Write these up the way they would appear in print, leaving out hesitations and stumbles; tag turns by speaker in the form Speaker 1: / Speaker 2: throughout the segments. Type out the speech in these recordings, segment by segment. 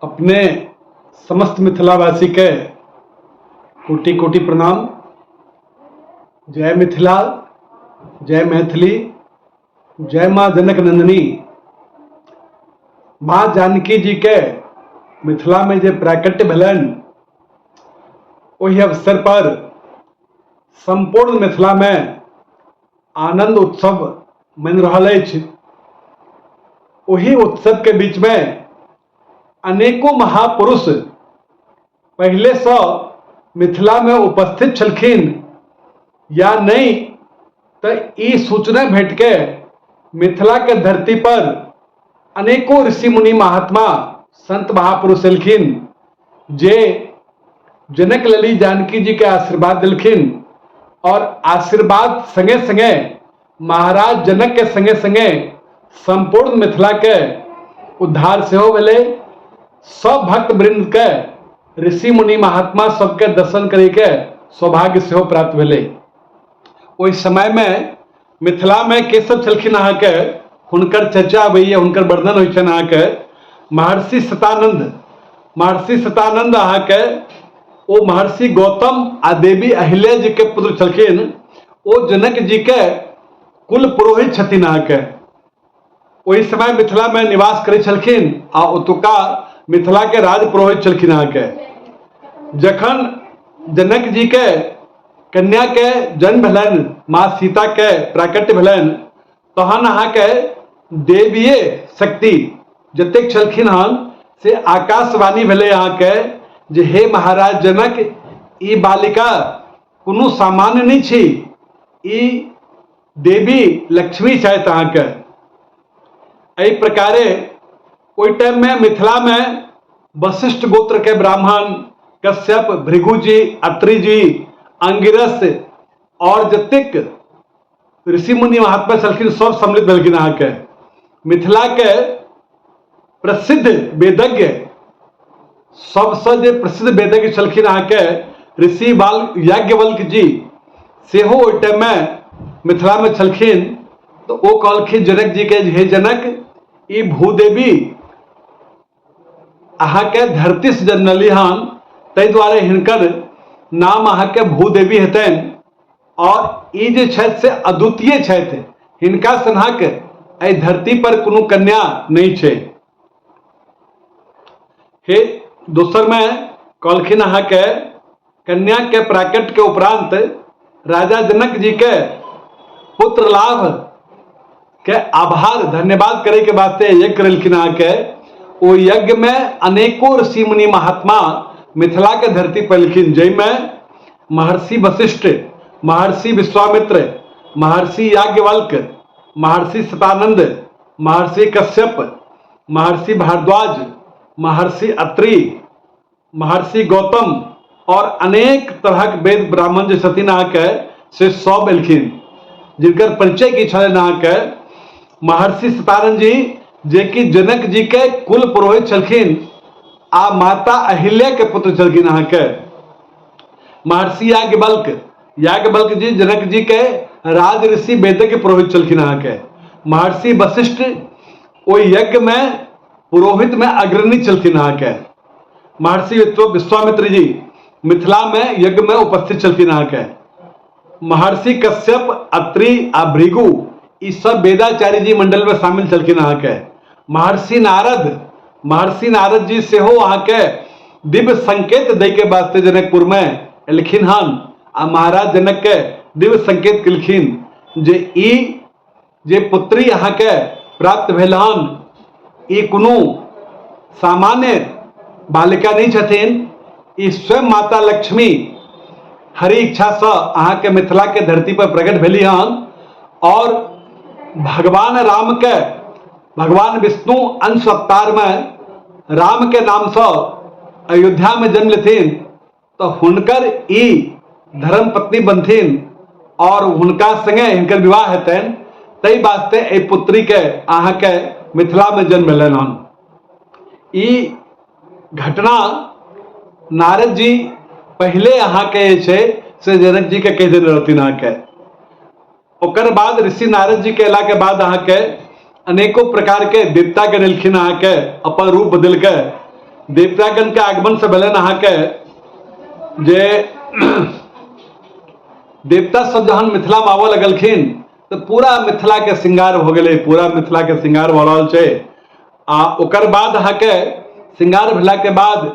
Speaker 1: अपने समस्त मिथिलावासी के कोटि कोटि प्रणाम। जय मिथिला, जय मैथिली, जय माँ जनक नंदिनी। माँ जानकी जी के मिथिला में जो प्राकट्य भेलन, वही अवसर पर संपूर्ण मिथिला में आनंद उत्सव मन रहल अछि। वही उत्सव के बीच में अनेकों महापुरुष पहले से मिथिला में उपस्थित छलखिन या नहीं, तो ई सूचना भेट के मिथिला के धरती पर अनेकों ऋषि मुनि महात्मा संत महापुरुष एलखिन, जे जनक लली जानकी जी के आशीर्वाद दिलखिन और आशीर्वाद संगे संगे महाराज जनक के संगे संगे संपूर्ण मिथिला के उद्धार से हो भेले। सब भक्त वृंद के ऋषि मुनि महात्मा सबके दर्शन करे के सौभाग्य से हो प्राप्त भेले। ओहि समय में मिथिला में के सब छलखिन अहाँ के हुनकर चर्चा भैया, हुनकर वर्णन होइ छन। अहाँ के महर्षि सतानंद अहाँ के ओ महर्षि गौतम आ देवी अहिल्या जी के पुत्र छलखिन। ओ जनक जी के कुल पुरोहित छथिन। अहाँ के ओहि समय मिथिला में निवास करे छलखिन आ ओतुका मिथिला के राज पुरोहित छलखिन। अहाँ के जखन जनक जी के कन्या के जन्म भेलन, माँ सीता के प्राकट्य भेलन, तहन अहाँ के देवीय शक्ति जतेक छलखिन हन से आकाशवाणी भेले अहाँ के जे हे महाराज जनक, ई बालिका कोनो सामान्य नहीं छी, ई देवी लक्ष्मी छथि। अहाँ के एहि प्रकारे ओहि टाइम में मिथिला में वशिष्ठ गोत्र के ब्राह्मण कश्यप, भृगु जी, अत्रि जी, अंगिरस और जतेक ऋषि मुनि महात्मा छलखिन सब सम्मिलित भेलखिन। अहाँ के मिथिला के प्रसिद्ध वेदज्ञ, सबसे जे प्रसिद्ध वेदज्ञ छलखिन अहाँ के ऋषि याज्ञवल्क जी सेहो ओहि टाइम में मिथिला में छलखिन। तो ओ कहलखिन जनक जी के, हे जनक, ई भूदेवी अहाँ के धरती से जन्मली हन, ताहि द्वारे हिनकर नाम अहाँ के भूदेवी हेतनि और ई जे छथि से अद्वितीय छथि। हिनका सनक एहि धरती पर कोनो कन्या नहीं छै। हे दोसर में कहलखिन अहाँ के कन्या के प्राकट्य के उपरांत राजा जनक जी के पुत्र लाभ के आभार धन्यवाद करे के वास्ते यज्ञ करेलखिन। अहाँ के ओ यज्ञ में अनेकों ऋषि मुनि महात्मा मिथिला के धरती पर एलखिन, जैमें महर्षि वशिष्ठ, महर्षि विश्वामित्र, महर्षि याज्ञवल्क, महर्षि सतानंद, महर्षि कश्यप, महर्षि भारद्वाज, महर्षि अत्रि, महर्षि गौतम और अनेक तरह के वेद ब्राह्मण जो छथिन अहाँ के से सब एलखिन, जिनकर परिचय की छलन। अहाँ के महर्षि सतानंद जी जे कि जनक जी के कुल पुरोहित छलखिन आ माता अहिल्या के पुत्र छलखिन। अहाँ के महर्षि याज्ञवल्क जी जनक जी के राज ऋषि वेदज्ञ पुरोहित छलखिन। अहाँ के महर्षि वशिष्ठ ओ यज्ञ में पुरोहित में अग्रणी छलखिन। अहाँ के महर्षि विश्वामित्र जी मिथिला में यज्ञ में उपस्थित छलखिन। अहाँ के महर्षि कश्यप, अत्रि आ भृगु ई सब वेदाचार्य जी मंडल में शामिल छलखिन। अहाँ के महर्षि नारद जी सेहो अहाँ के दिव्य संकेत दे के वास्ते जनकपुर में एलखिन हन आ महाराज जनक के दिव्य संकेत केलखिन जे ई जे पुत्री अहाँ के प्राप्त भेल हन, ई कोनो सामान्य बालिका नहीं छथिन, ई स्वयं माता लक्ष्मी हरि इच्छा से अहाँ के मिथिला के धरती पर प्रकट भेली हन और भगवान विष्णु अंश अवतार में राम के नाम से अयोध्या में जन्म लेथिन, तो हुनकर ई धर्म पत्नी बनथिन और हुनका संगे हिनकर विवाह हेतनि। तै वास्ते ए पुत्री के अहाँ के मिथिला में जन्म भेलन हन। ई घटना नारद जी पहले अहाँ के छै से जनक जी के कह देने रहथिन। अहाँ के ओकर बाद ऋषि नारद जी के अयला के बाद अहाँ के अनेकों प्रकार के देवता के नेलखिन। अहाँ के अपन रूप बदल के देवतागण के आगमन से पहले नहा के जे देवता सब जहन मिथिला में आवे लगलखिन तो पूरा मिथिला के श्रृंगार हो गए, पूरा मिथिला के श्रृंगार हो रहा है। आ ओकर बाद अहाँके श्रृंगार भेला के बाद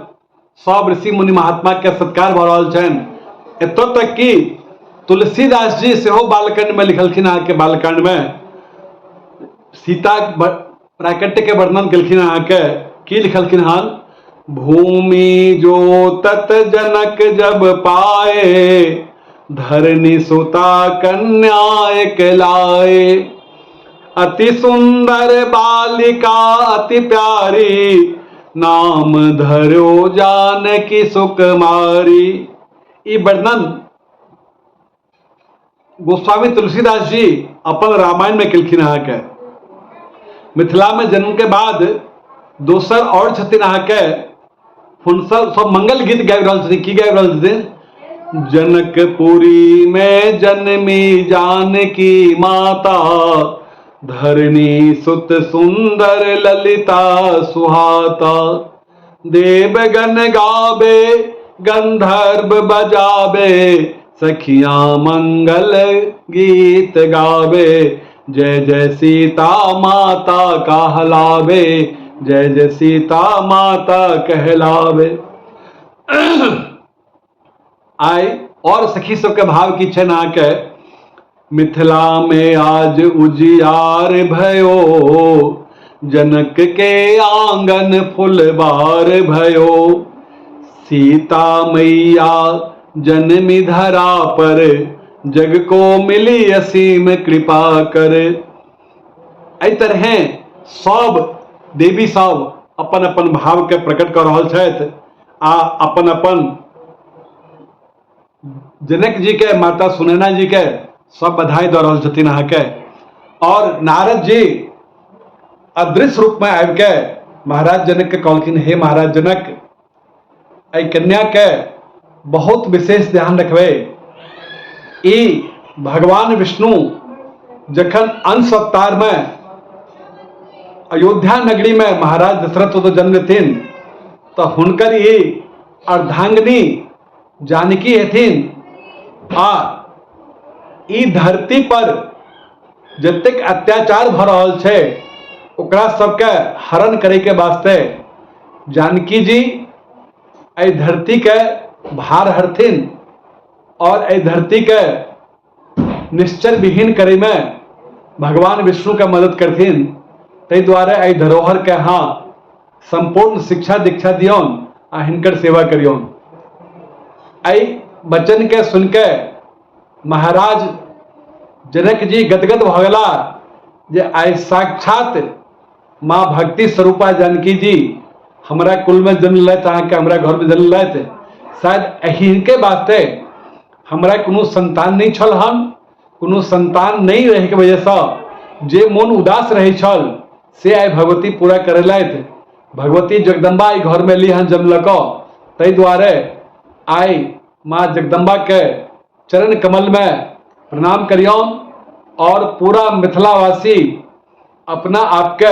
Speaker 1: सब ऋषि मुनि महात्मा के सत्कार भ रहल छनि। एतौ तक कि तुलसीदास जी सेहो बालकांड में लिखलखिन, अहाँके बालकांड में सीता प्राकट्य के वर्णन केलखिन। अहाँके की लिखलखिन हन? भूमि जो तत जनक जब पाए, धरनी सुता कन्या एक लाए, अति सुंदर बालिका अति प्यारी, नाम धरो जानकी सुकुमारी। ई वर्णन गोस्वामी तुलसीदास जी अपन रामायण में केलखिन। अहाँके मिथिला में जन्म के बाद दोसर और छथिन अहाँके हुनकर सब मंगल गीत गाबि रहल छथिन। की गाबि रहल छथिन? जनकपुरी में जन्मी जानकी माता, धरणी सुत सुंदर ललिता सुहाता, देवगण गावे गंधर्व बजावे, सखियां मंगल गीत गावे, जय जय सीता माता कहलावे, जय जय सीता माता कहलावे। आय और सखी सबके भाव की छे ना के मिथिला में आज उजियार भयो, जनक के आंगन फुलबार भयो, सीता मैया जन्मी धरा पर, जग को मिली असीम कृपा कर। एहि तरह सब देवी सब अपन अपन भाव के प्रकट कर रहल छथि आ अपन अपन जनक जी के माता सुनैना जी के सब बधाई दे रहल छथिन अहाँके। और नारद जी अदृश्य रूप में आबि के महाराज जनक के कहलखिन, हे महाराज जनक, एहि कन्या के बहुत विशेष ध्यान रखबे। ई भगवान विष्णु जखन अंश अवतार में अयोध्या नगरी में महाराज दशरथ तो जन्म लेथिन तो हुनकर ई अर्धांगिनी जानकी हेथिन। आ ई धरती पर जतेक अत्याचार भ रहल छै ओकरा सबके हरण करे के वास्ते जानकी जी एहि धरती के भार हरथिन और एहि धरती के निश्चर विहीन करे में भगवान विष्णु के मदद करथिन। ताहि दुआरे एहि धरोहर के अहाँ संपूर्ण शिक्षा दीक्षा दियौन आ हिनकर सेवा करियौन। एहि वचन के सुन के महाराज जनक जी गदगद भ गेला जे आइ साक्षात माँ भक्ति स्वरूपा जानकी जी हमरा कुल में जन्म लेत, अहाँके हमरा घर में जन्म लेत। शायद एहि के वास्ते हमरा कोनो संतान नहीं छल हन, कोनो संतान नहीं रहे के वजह से जे मन उदास रहे छल से आइ भगवती पूरा करेलथि। भगवती जगदम्बा ई घर में ली हन जन्म लक। ताहि दुआरे आइ माँ जगदम्बा के चरण कमल में प्रणाम करियौन और पूरा मिथिलावासी अपना आपके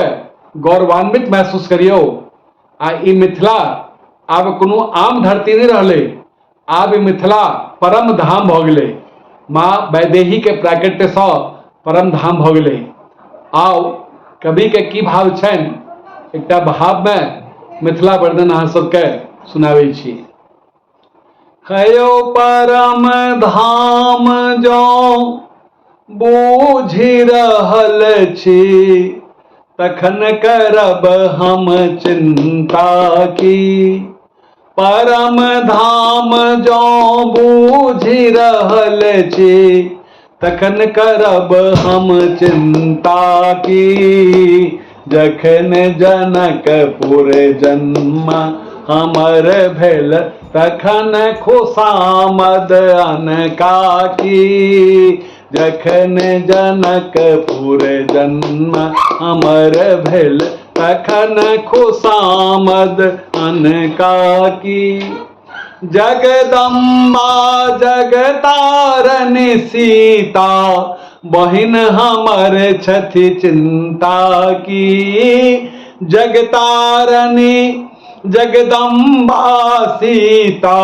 Speaker 1: गौरवान्वित महसूस करियो। आ ई मिथिला आब कोनो आम धरती नहीं रहले, आब ई मिथिला परम धाम भ गेलै। माँ वैदेही के प्राकट्य से परम धाम भ गेलै। आओ कवि के की भाव छनि, एकटा भाव में मिथिला वर्णन अहाँ सबके सुनाबै छी। हयो परम धाम जो बूझि रहल छी, तखन करब हम चिंता की। परम धाम जो बूझि रहल छी, तखन करब हम चिंता की। जखन जनकपुर जन्म हमर भेल, तखन खुशामद अनका की। जखन जनकपुर जन्म हमर भेल, तखन खुशामद अनका की। जगदम्बा जगतारनी सीता, बहिन हमर छथि चिंता की। जगतारनी जगदम्बा सीता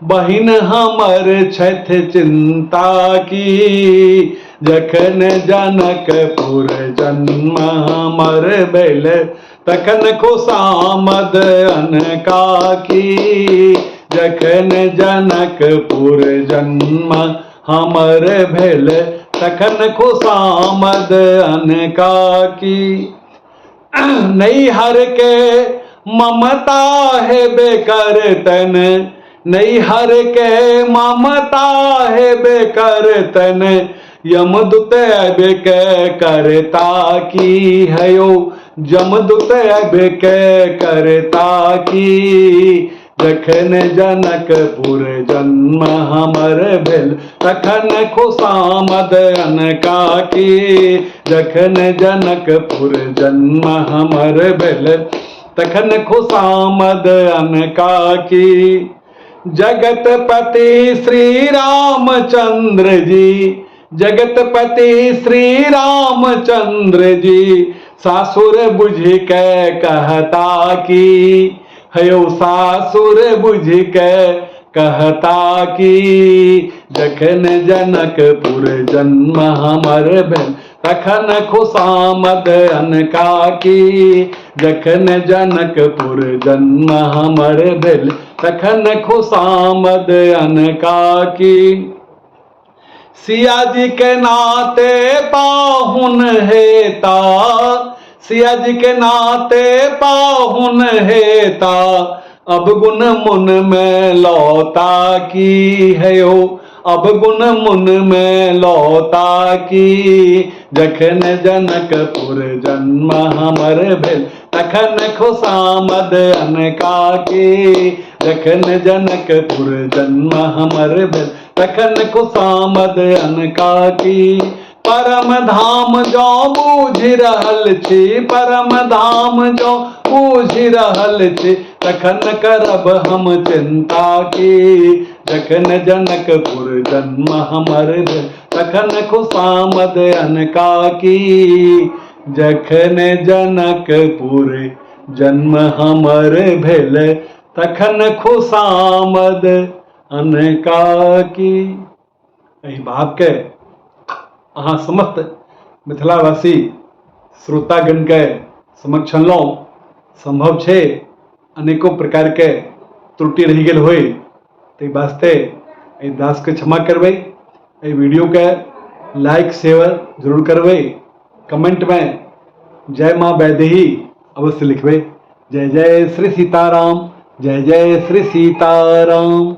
Speaker 1: बहिन हमर छथि चिंता की। जखन जनकपुर जन्म हमर भेल तखन खुशामद अनका की। जखन जनकपुर जन्म हमर भेल तखन खुशामद अनका की। नैहर के ममता हेबे करतन, नैहर के ममता हेबे करतन, यमदूत अबे के करता की हयो, यमदूत अबे के करता की। जखन जनकपुर जन्म हमर भेल तखन खुशामद अनका की। जखन जनकपुर जन्म हमर भेल तखन खुशामद अनका की। जगतपति श्री रामचंद्र जी, जगतपति श्री रामचंद्र जी, सासुर बुझ के कहता की हयो, सासुर बुझ के कहता की। जखन जनकपुर जन्म हमर भेल तखन खुशामद अनका की। जखन जनकपुर जन्म हमर भेल तखन खुशामद अनका की। सिया जी के नाते पाहुन हेता, सिया जी के नाते पाहुन हेता, अब गुण मुन में लौता की हयो, अब गुण मुन में लौता की। जखन जनकपुर जन्म हमर भेल तखन खुशामद अनका की। जखन जनकपुर जन्म हमर भेल तखन खुशामद अनका की। परम धाम जो बूझ रहल छी, परम धाम जो बूझ रहल छी, तखन करब हम चिंता की। जखन जनकपुर जन्म हमर भेल तखन खुशामद अनका की। जखन जनकपुर जन्म हमर भेल तखन खुशामद अनका की। एहि भाव के अहाँ समस्त मिथिलावासी श्रोतागण के समक्ष अनलहुँ। संभव छै अनेकों प्रकार के त्रुटि रहि गेल होय, ताहि वास्ते एहि दास के क्षमा करबै। एहि वीडियो के लाइक शेयर जरूर करबै। कमेंट में जय माँ वैदेही अवश्य लिखबै। जय जय श्री सीताराम, जय जय श्री सीताराम।